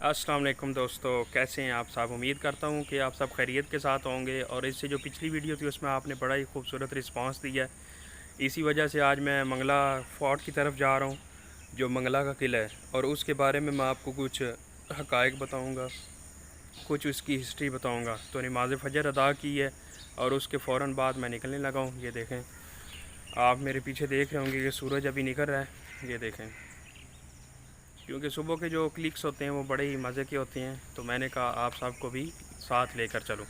अस्सलाम वालेकुम दोस्तों, कैसे हैं आप सब। उम्मीद करता हूं कि आप सब खैरियत के साथ होंगे। और इससे जो पिछली वीडियो थी उसमें आपने बड़ा ही खूबसूरत रिस्पांस दिया है। इसी वजह से आज मैं मंगला फोर्ट की तरफ जा रहा हूं, जो मंगला का किला है। और उसके बारे में मैं आपको कुछ हक़ाइक़ बताऊंगा, कुछ उसकी हिस्ट्री बताऊंगा। तो नमाज़ फ़जर अदा की है और उसके फ़ौरन बाद मैं निकलने लगा हूँ। ये देखें, आप मेरे पीछे देख रहे होंगे कि सूरज अभी निकल रहा है। ये देखें, क्योंकि सुबह के जो क्लिक्स होते हैं वो बड़े ही मज़े के होते हैं, तो मैंने कहा आप सबको भी साथ लेकर चलूं।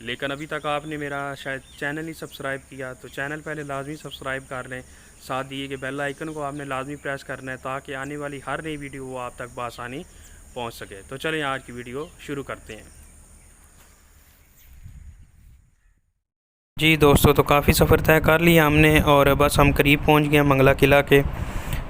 लेकिन अभी तक आपने मेरा शायद चैनल नहीं सब्सक्राइब किया, तो चैनल पहले लाजमी सब्सक्राइब कर लें। साथ दिए कि बेल आइकन को आपने लाजमी प्रेस करना है, ताकि आने वाली हर नई वीडियो वो आप तक बआसानी पहुँच सके। तो चलें आज की वीडियो शुरू करते हैं। जी दोस्तों, तो काफ़ी सफ़र तय कर लिया हमने और बस हम करीब पहुँच गए मंगला किला के।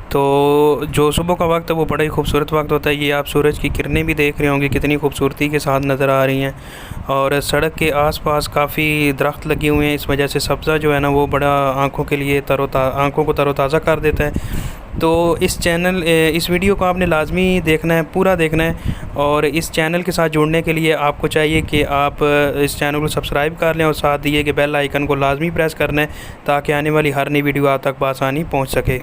तो जो सुबह का वक्त है वो बड़ा ही खूबसूरत वक्त होता है। ये आप सूरज की किरणें भी देख रहे होंगे, कितनी खूबसूरती के साथ नज़र आ रही हैं। और सड़क के आसपास काफ़ी दरख्त लगे हुए हैं, इस वजह से सब्ज़ा जो है ना वो बड़ा आँखों के लिए आँखों को तरोताज़ा कर देता है। तो इस वीडियो को आपने लाजमी देखना है, पूरा देखना है। और इस चैनल के साथ जुड़ने के लिए आपको चाहिए कि आप इस चैनल को सब्सक्राइब कर लें और साथ दिए कि बेल आइकन को लाजमी प्रेस करना है, ताकि आने वाली हर नई वीडियो आप तक बआसानी पहुँच सके।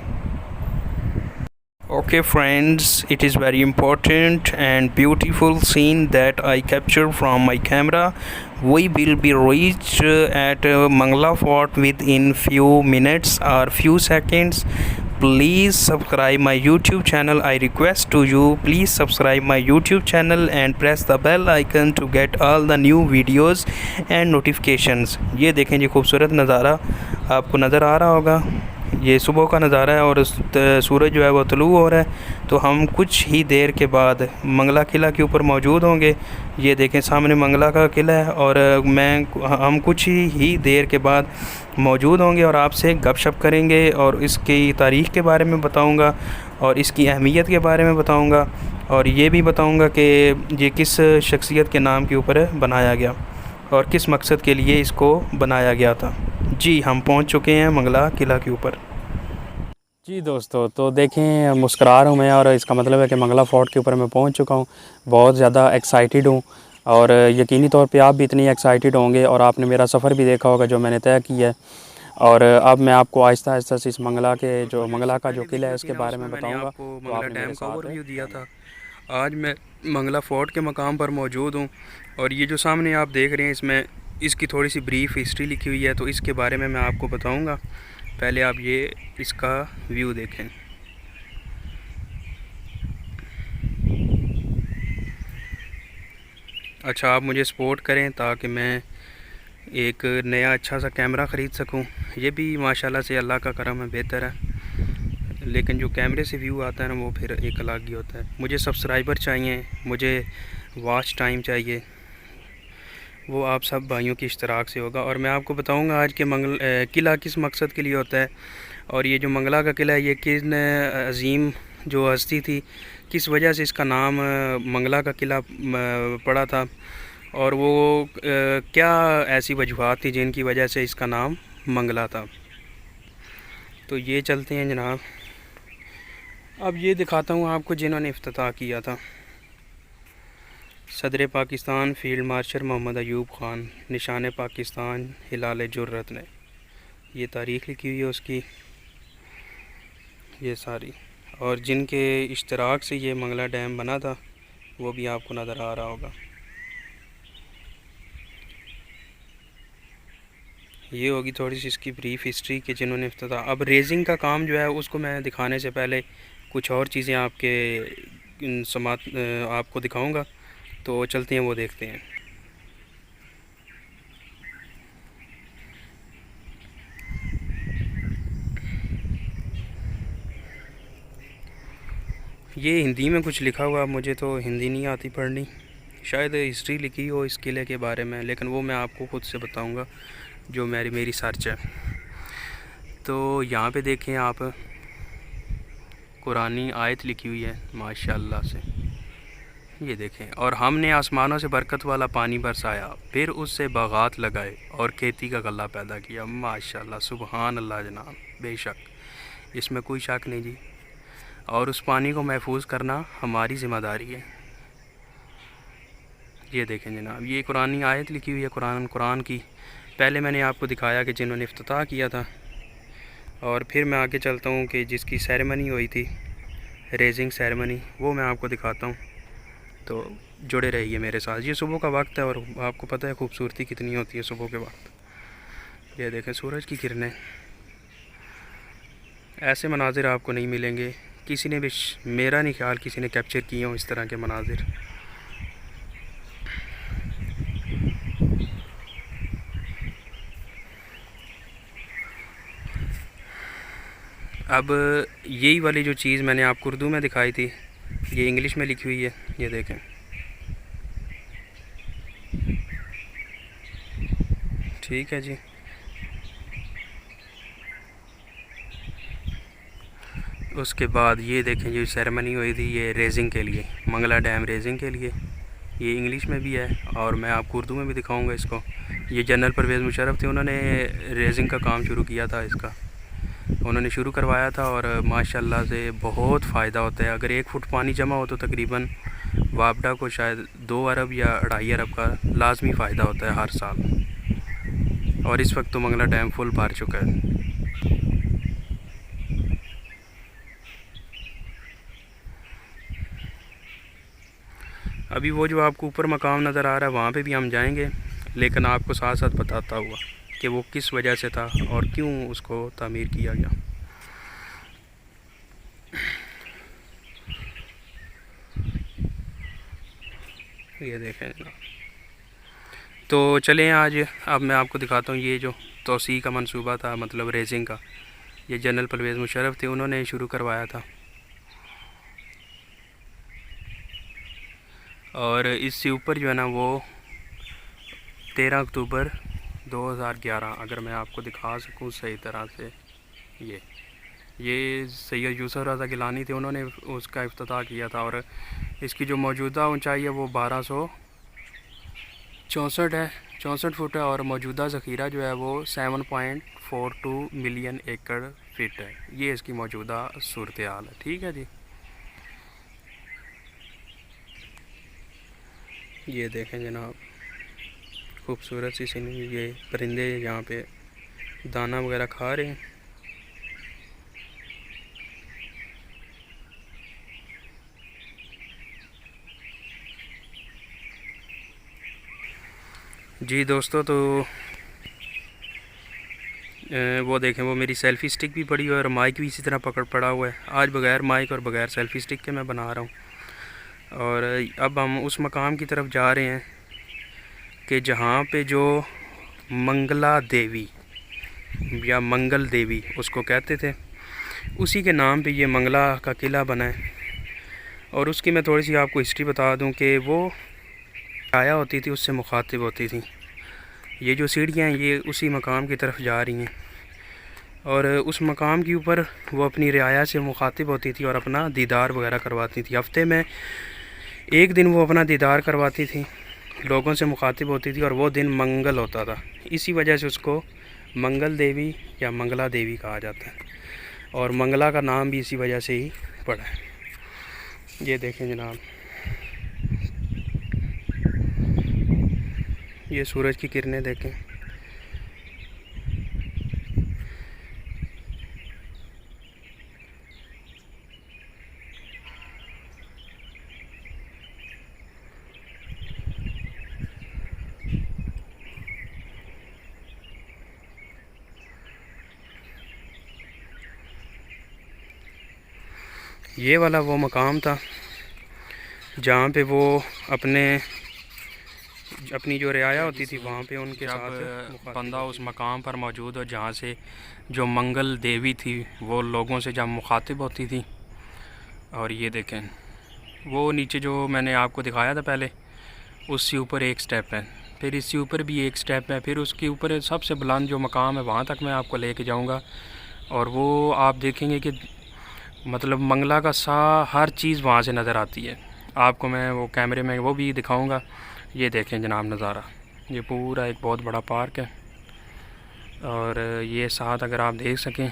Okay friends, it is very important and beautiful scene that I capture from my camera. We will be reached at Mangla Fort within few minutes or few seconds. Please subscribe my YouTube channel. I request to you, please subscribe my YouTube channel and press the bell icon to get all the new videos and notifications. ये देखें जी, खूबसूरत नज़ारा आपको नज़र आ रहा होगा। ये सुबह का नज़ारा है और सूरज जो है वो तलू हो रहा है। तो हम कुछ ही देर के बाद मंगला किला के ऊपर मौजूद होंगे। ये देखें, सामने मंगला का किला है और हम कुछ ही देर के बाद मौजूद होंगे और आपसे गपशप करेंगे और इसकी तारीख़ के बारे में बताऊंगा और इसकी अहमियत के बारे में बताऊंगा। और ये भी बताऊंगा कि ये किस शख्सियत के नाम के ऊपर बनाया गया और किस मकसद के लिए इसको बनाया गया था। जी, हम पहुंच चुके हैं मंगला किला के ऊपर। जी दोस्तों, तो देखें मुस्कुरा रहा हूँ मैं, और इसका मतलब है कि मंगला फोर्ट के ऊपर मैं पहुंच चुका हूँ। बहुत ज़्यादा एक्साइटेड हूँ और यकीनी तौर पे आप भी इतनी एक्साइटेड होंगे। और आपने मेरा सफ़र भी देखा होगा जो मैंने तय किया है। और अब मैं आपको आहिस्ता आहिस्ता से इस मंगला का जो किला है उसके बारे में बताऊँगा। आपको तो मंगला आपने मेरे डैम का साथ ओवरव्यू दिया रहना। था। आज मैं मंगला फोर्ट के मकाम पर मौजूद हूँ और ये जो सामने आप देख रहे हैं, इसमें इसकी थोड़ी सी ब्रीफ हिस्ट्री लिखी हुई है, तो इसके बारे में मैं आपको बताऊंगा। पहले आप ये इसका व्यू देखें। अच्छा, आप मुझे सपोर्ट करें ताकि मैं एक नया अच्छा सा कैमरा ख़रीद सकूं। ये भी माशाल्लाह से अल्लाह का करम है, बेहतर है। लेकिन जो कैमरे से व्यू आता है ना, वो फिर एक अलग ही होता है। मुझे सब्सक्राइबर चाहिए, मुझे वॉच टाइम चाहिए, वो आप सब भाइयों की इश्तराक से होगा। और मैं आपको बताऊंगा आज के किला किस मकसद के लिए होता है। और ये जो मंगला का किला है, ये किन अजीम जो हस्ती थी, किस वजह से इसका नाम मंगला का किला पड़ा था, और वो क्या ऐसी वजूहात थी जिनकी वजह से इसका नाम मंगला था। तो ये चलते हैं जनाब। अब ये दिखाता हूँ आपको जिन्होंने इफ्तिताह किया था। सदर पाकिस्तान फील्ड मार्शल मोहम्मद अयूब ख़ान, निशान पाकिस्तान हिलाल जुर्रत ने। ये तारीख़ लिखी हुई है उसकी, ये सारी। और जिनके इश्तराक से ये मंगला डैम बना था वो भी आपको नज़र आ रहा होगा। ये होगी थोड़ी सी इसकी ब्रीफ हिस्ट्री कि जिन्होंने इफ्तिताह। अब रेजिंग का काम जो है उसको मैं दिखाने से पहले कुछ और चीज़ें आपको दिखाऊंगा। तो चलते हैं, वो देखते हैं। ये हिंदी में कुछ लिखा हुआ, मुझे तो हिंदी नहीं आती पढ़नी। शायद हिस्ट्री लिखी हो इस किले के बारे में, लेकिन वो मैं आपको खुद से बताऊंगा जो मेरी सर्च है। तो यहाँ पे देखें आप, कुरानी आयत लिखी हुई है माशाल्लाह से। ये देखें, और हमने आसमानों से बरकत वाला पानी बरसाया, फिर उससे बागात लगाए और खेती का गला पैदा किया। माशाल्लाह, सुबहान अल्लाह जनाब, बेशक इसमें कोई शक नहीं जी। और उस पानी को महफूज करना हमारी ज़िम्मेदारी है। ये देखें जनाब, ये कुरानी आयत लिखी हुई है कुरान की। पहले मैंने आपको दिखाया कि जिन्होंने इफ्तिताह किया था, और फिर मैं आगे चलता हूँ कि जिसकी सेरेमनी हुई थी, रेजिंग सेरेमनी, वो मैं आपको दिखाता हूँ। तो जुड़े रहिए मेरे साथ। ये सुबह का वक्त है और आपको पता है खूबसूरती कितनी होती है सुबह के वक्त। ये देखें सूरज की किरणें, ऐसे मनाजिर आपको नहीं मिलेंगे किसी ने भी, मेरा नहीं ख्याल किसी ने कैप्चर किए हों इस तरह के मनाजिर। अब यही वाली जो चीज़ मैंने आपको उर्दू में दिखाई थी, ये इंग्लिश में लिखी हुई है। ये देखें, ठीक है जी। उसके बाद ये देखें जो सेरेमनी हुई थी, ये रेजिंग के लिए, मंगला डैम रेजिंग के लिए, ये इंग्लिश में भी है और मैं आपको उर्दू में भी दिखाऊंगा इसको। ये जनरल परवेज़ मुशर्रफ थे, उन्होंने रेजिंग का काम शुरू किया था, इसका उन्होंने शुरू करवाया था और माशाल्लाह से बहुत फ़ायदा होता है। अगर 1 फुट पानी जमा हो तो तकरीबन वापडा को शायद 2 अरब या 2.5 अरब का लाजमी फ़ायदा होता है हर साल। और इस वक्त तो मंगला डैम फुल भर चुका है। अभी वो जो आपको ऊपर मकाम नज़र आ रहा है वहाँ पे भी हम जाएंगे, लेकिन आपको साथ साथ बताता हुआ कि वो किस वजह से था और क्यों उसको तामीर किया गया। ये देखें जनाब, तो चलें आज अब मैं आपको दिखाता हूँ ये जो तोसी का मंसूबा था, मतलब रेजिंग का, ये जनरल परवेज़ मुशर्रफ थे, उन्होंने शुरू करवाया था। और इससे ऊपर जो है ना वो 13 अक्टूबर 2011, अगर मैं आपको दिखा सकूँ सही तरह से, ये सैयद यूसुफ रज़ा गिलानी थे, उन्होंने उसका इफ्तिताह किया था। और इसकी जो मौजूदा ऊंचाई है वो 1264 है, 64 फुट है, और मौजूदा ज़ख़ीरा जो है वो 7.42 मिलियन एकड़ फिट है। ये इसकी मौजूदा सूरत हाल है, ठीक है जी। ये देखें जनाब, खूबसूरत सी सीनरी, ये परिंदे यहाँ पे दाना वगैरह खा रहे हैं। जी दोस्तों, तो वो देखें, वो मेरी सेल्फ़ी स्टिक भी पड़ी हुई है और माइक भी इसी तरह पड़ा हुआ है। आज बग़ैर माइक और बग़ैर सेल्फ़ी स्टिक के मैं बना रहा हूँ। और अब हम उस मकाम की तरफ जा रहे हैं कि जहाँ पे जो मंगला देवी या मंगल देवी उसको कहते थे, उसी के नाम पे ये मंगला का किला बना है। और उसकी मैं थोड़ी सी आपको हिस्ट्री बता दूं कि वो आया होती थी, उससे मुखातिब होती थी। ये जो सीढ़ियाँ हैं ये उसी मकाम की तरफ जा रही हैं, और उस मकाम के ऊपर वो अपनी रियाया से मुखातिब होती थी और अपना दीदार वगैरह करवाती थी। हफ्ते में एक दिन वो अपना दीदार करवाती थी, लोगों से मुखातिब होती थी, और वो दिन मंगल होता था। इसी वजह से उसको मंगल देवी या मंगला देवी कहा जाता है, और मंगला का नाम भी इसी वजह से ही पड़ा है। ये देखें जनाब, ये सूरज की किरणें देखें। ये वाला वो मकाम था जहाँ पे वो अपनी जो रियाया होती थी वहाँ पे उनके साथ बंदा उस मकाम पर मौजूद हो, जहाँ से जो मंगल देवी थी वो लोगों से जब मुखातिब होती थी। और ये देखें, वो नीचे जो मैंने आपको दिखाया था पहले, उससे ऊपर एक स्टेप है, फिर इससे ऊपर भी एक स्टेप है, फिर उसके ऊपर सबसे बुलंद जो मकाम है वहाँ तक मैं आपको लेके जाऊँगा। और वो आप देखेंगे कि मतलब मंगला का हर चीज़ वहाँ से नज़र आती है। आपको मैं वो कैमरे में वो भी दिखाऊंगा। ये देखें जनाब नज़ारा, ये पूरा एक बहुत बड़ा पार्क है, और ये साथ अगर आप देख सकें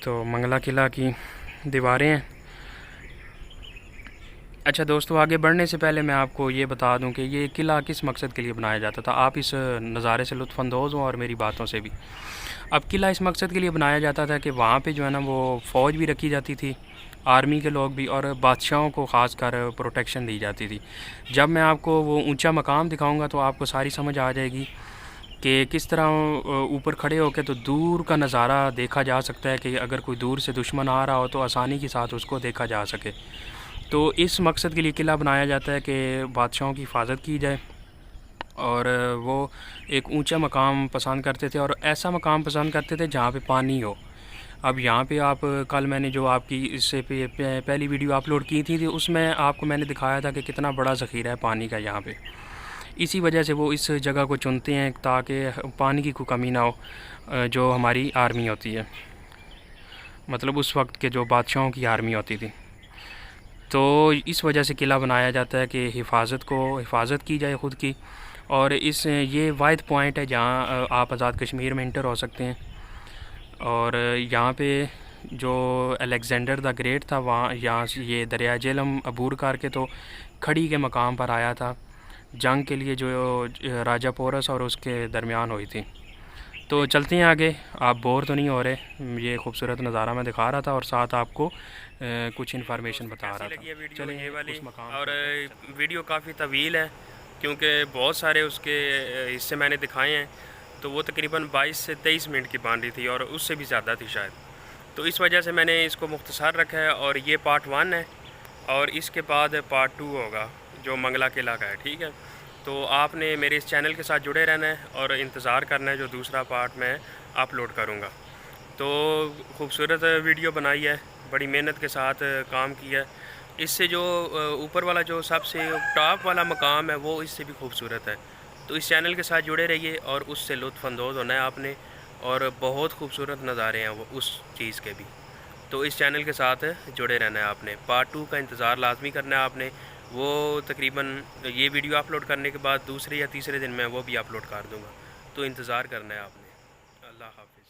तो मंगला किला की दीवारें हैं, अच्छा दोस्तों, आगे बढ़ने से पहले मैं आपको ये बता दूं कि ये किला किस मकसद के लिए बनाया जाता था। आप इस नज़ारे से लुत्फ़अंदोज़ हों और मेरी बातों से भी। अब किला इस मकसद के लिए बनाया जाता था कि वहाँ पे जो है ना वो फ़ौज भी रखी जाती थी, आर्मी के लोग भी, और बादशाहों को ख़ास कर प्रोटेक्शन दी जाती थी। जब मैं आपको वो ऊंचा मकाम दिखाऊंगा तो आपको सारी समझ आ जाएगी कि किस तरह ऊपर खड़े होकर तो दूर का नज़ारा देखा जा सकता है कि अगर कोई दूर से दुश्मन आ रहा हो तो आसानी के साथ उसको देखा जा सके। तो इस मकसद के लिए किला बनाया जाता है कि बादशाहों की हिफाजत की जाए, और वो एक ऊंचा मकाम पसंद करते थे और ऐसा मकाम पसंद करते थे जहाँ पे पानी हो। अब यहाँ पे आप, कल मैंने जो आपकी इससे पहली वीडियो अपलोड की थी उसमें आपको मैंने दिखाया था कि कितना बड़ा ज़ख़ीरा है पानी का यहाँ पे। इसी वजह से वो इस जगह को चुनते हैं ताकि पानी की कोई कमी ना हो। जो हमारी आर्मी होती है, मतलब उस वक्त के जो बादशाहों की आर्मी होती थी, तो इस वजह से किला बनाया जाता है कि हिफाजत की जाए ख़ुद की। और ये वाहिद पॉइंट है जहाँ आप आज़ाद कश्मीर में इंटर हो सकते हैं। और यहाँ पे जो अलेक्जेंडर द ग्रेट था, वहाँ यहाँ से ये दरिया झेलम अबूर करके तो खड़ी के मकाम पर आया था जंग के लिए, जो राजा पोरस और उसके दरमियान हुई थी। तो चलते हैं आगे, आप बोर तो नहीं हो रहे। ये खूबसूरत नज़ारा मैं दिखा रहा था और साथ आपको कुछ इन्फॉर्मेशन बता रहा था। लगी वीडियो चलिए ये वाली, उस मकाम और पे वीडियो काफ़ी तवील है क्योंकि बहुत सारे उसके हिस्से मैंने दिखाए हैं, तो वो तकरीबन 22 से 23 मिनट की बन रही थी और उससे भी ज़्यादा थी शायद। तो इस वजह से मैंने इसको मुख्तसर रखा है और ये पार्ट 1 है और इसके बाद पार्ट 2 होगा जो मंगला किला का है, ठीक है। तो आपने मेरे इस चैनल के साथ जुड़े रहना है और इंतज़ार करना है जो दूसरा पार्ट मैं अपलोड करूँगा। तो खूबसूरत वीडियो बनाई है, बड़ी मेहनत के साथ काम किया है। इससे जो ऊपर वाला जो सबसे टॉप वाला मकाम है वो इससे भी खूबसूरत है। तो इस चैनल के साथ जुड़े रहिए और उससे लुत्फ़अंदोज़ होना है आपने, और बहुत खूबसूरत नज़ारे हैं वो उस चीज़ के भी। तो इस चैनल के साथ जुड़े रहना है आपने। पार्ट 2 का इंतज़ार लाजमी करना है आपने। वो तकरीबन ये वीडियो अपलोड करने के बाद दूसरे या तीसरे दिन मैं वो भी अपलोड कर दूँगा, तो इंतज़ार करना है आपने। अल्लाह हाफ़िज़।